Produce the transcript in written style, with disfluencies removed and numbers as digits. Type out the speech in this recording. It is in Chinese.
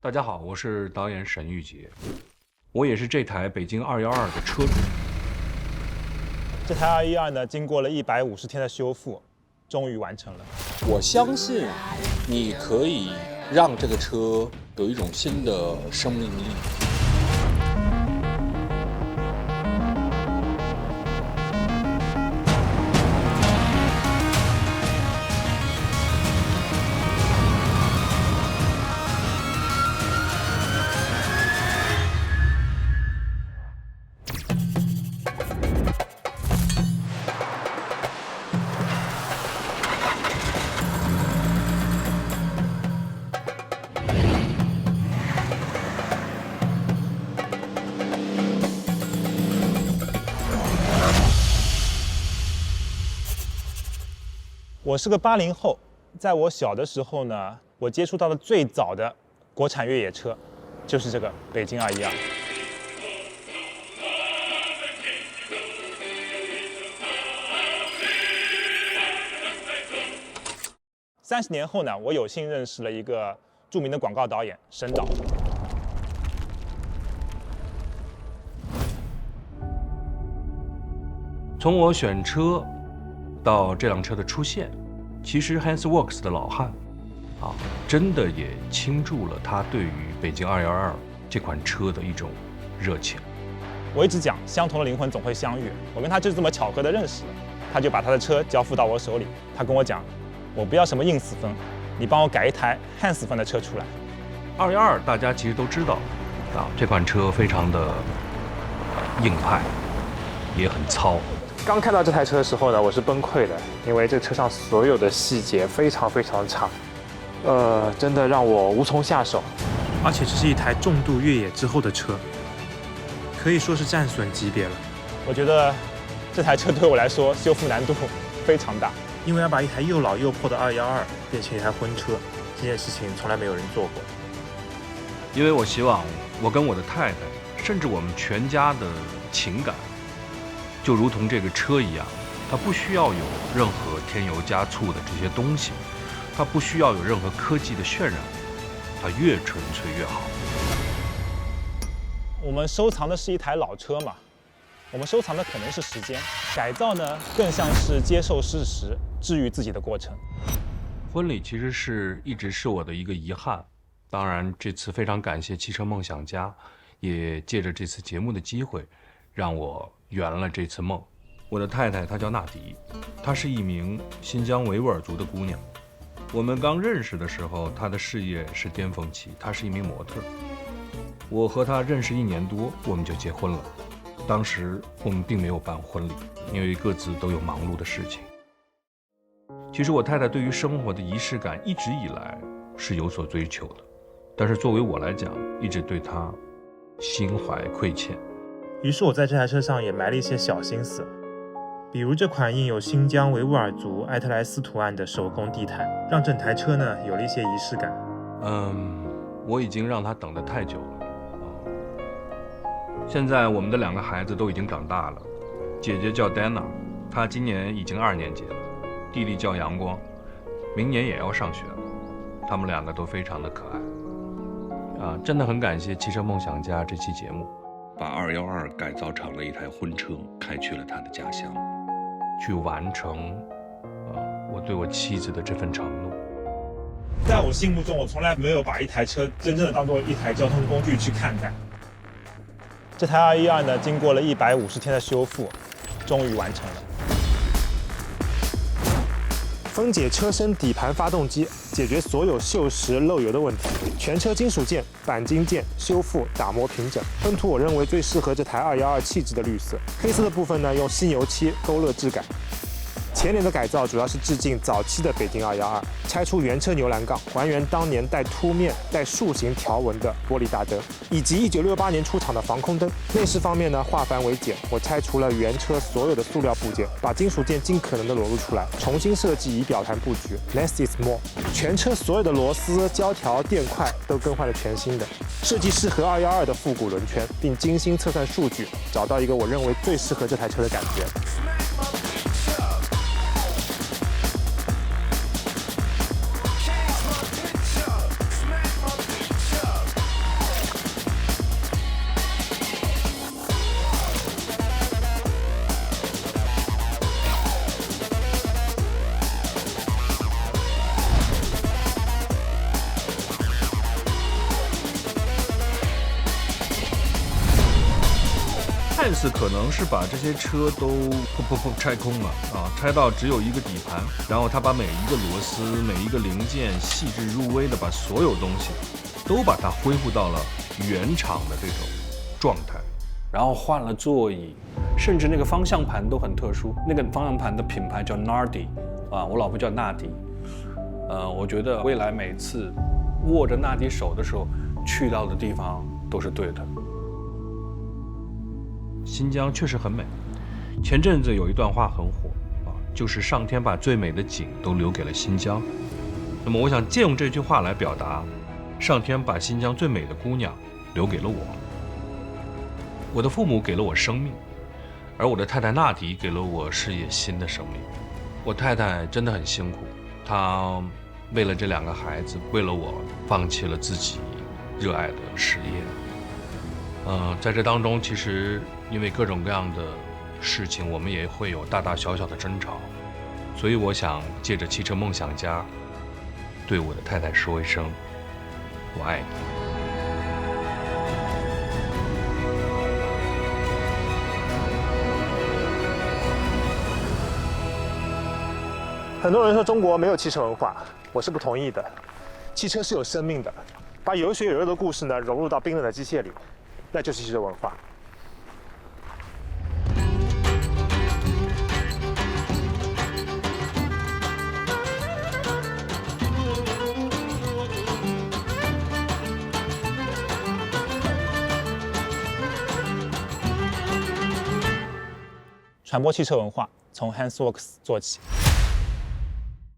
大家好，我是导演沈玉杰，我也是这台北京212的车主。这台212呢，经过了150天的修复，终于完成了。我相信你可以让这个车有一种新的生命力。我是个80后，在我小的时候呢，我接触到的最早的国产越野车，就是这个北京212。30年后呢，我有幸认识了一个著名的广告导演沈导。从我选车到这辆车的出现，其实 Handsworks 的老汉真的也倾注了他对于北京212这款车的一种热情。我一直讲，相同的灵魂总会相遇，我跟他就是这么巧合的认识了。他就把他的车交付到我手里，他跟我讲，我不要什么硬死风，你帮我改一台汉死风的车出来。212大家其实都知道这款车非常的硬派，也很糙。刚看到这台车的时候呢，我是崩溃的，因为这车上所有的细节非常差，真的让我无从下手。而且这是一台重度越野之后的车，可以说是战损级别了。我觉得这台车对我来说修复难度非常大，因为要把一台又老又破的212变成一台婚车，这件事情从来没有人做过。因为我希望我跟我的太太，甚至我们全家的情感，就如同这个车一样，它不需要有任何添油加醋的这些东西，它不需要有任何科技的渲染，它越纯粹越好。我们收藏的是一台老车嘛，我们收藏的可能是时间，改造呢更像是接受事实、治愈自己的过程。婚礼其实一直是我的一个遗憾，当然这次非常感谢汽车梦想家，也借着这次节目的机会，让我圆了这次梦。我的太太她叫纳迪，她是一名新疆维吾尔族的姑娘。我们刚认识的时候，她的事业是巅峰期，她是一名模特。我和她认识1年多，我们就结婚了。当时我们并没有办婚礼，因为各自都有忙碌的事情。其实我太太对于生活的仪式感一直以来是有所追求的，但是作为我来讲，一直对她心怀愧欠。于是我在这台车上也埋了一些小心思，比如这款印有新疆维吾尔族艾特莱斯图案的手工地毯，让整台车呢有了一些仪式感。我已经让她等得太久了。现在我们的2个孩子都已经长大了，姐姐叫 Dana， 她今年已经2年级了，弟弟叫阳光，明年也要上学了。他们2个都非常的可爱。真的很感谢汽车梦想家这期节目，把212改造成了一台婚车，开去了他的家乡，去完成我对我妻子的这份承诺。在我心目中，我从来没有把一台车真正的当做一台交通工具去看待。这台212呢，经过了150天的修复，终于完成了。分解车身底盘发动机，解决所有锈蚀漏油的问题。全车金属件、钣金件修复打磨平整，喷涂我认为最适合这台212气质的绿色。黑色的部分呢，用犀牛漆勾勒质感。前脸的改造主要是致敬早期的北京212，拆出原车牛栏杠，还原当年带凸面、带竖形条纹的玻璃大灯，以及1968年出厂的防空灯。内饰方面呢，化繁为简，我拆除了原车所有的塑料部件，把金属件尽可能的裸露出来，重新设计仪表盘布局 ，Less is more。全车所有的螺丝、胶条、电块都更换了全新的，设计适合212的复古轮圈，并精心测算数据，找到一个我认为最适合这台车的感觉。看似可能是把这些车都拆空了啊，拆到只有一个底盘，然后他把每一个螺丝、每一个零件细致入微的把所有东西都把它恢复到了原厂的这种状态，然后换了座椅，甚至那个方向盘都很特殊，那个方向盘的品牌叫 Nardi 啊，我老婆叫纳迪。我觉得未来每次握着纳迪手的时候，去到的地方都是对的。新疆确实很美。前阵子有一段话很火啊，就是上天把最美的景都留给了新疆。那么我想借用这句话来表达，上天把新疆最美的姑娘留给了我。我的父母给了我生命，而我的太太纳迪给了我事业新的生命。我太太真的很辛苦，她为了这2个孩子，为了我，放弃了自己热爱的事业。在这当中，其实因为各种各样的事情，我们也会有大大小小的争吵，所以我想借着汽车梦想家，对我的太太说一声：我爱你。很多人说中国没有汽车文化，我是不同意的。汽车是有生命的，把有血有肉的故事呢融入到冰冷的机械里，那就是汽车文化。传播汽车文化，从 Handsworks 做起。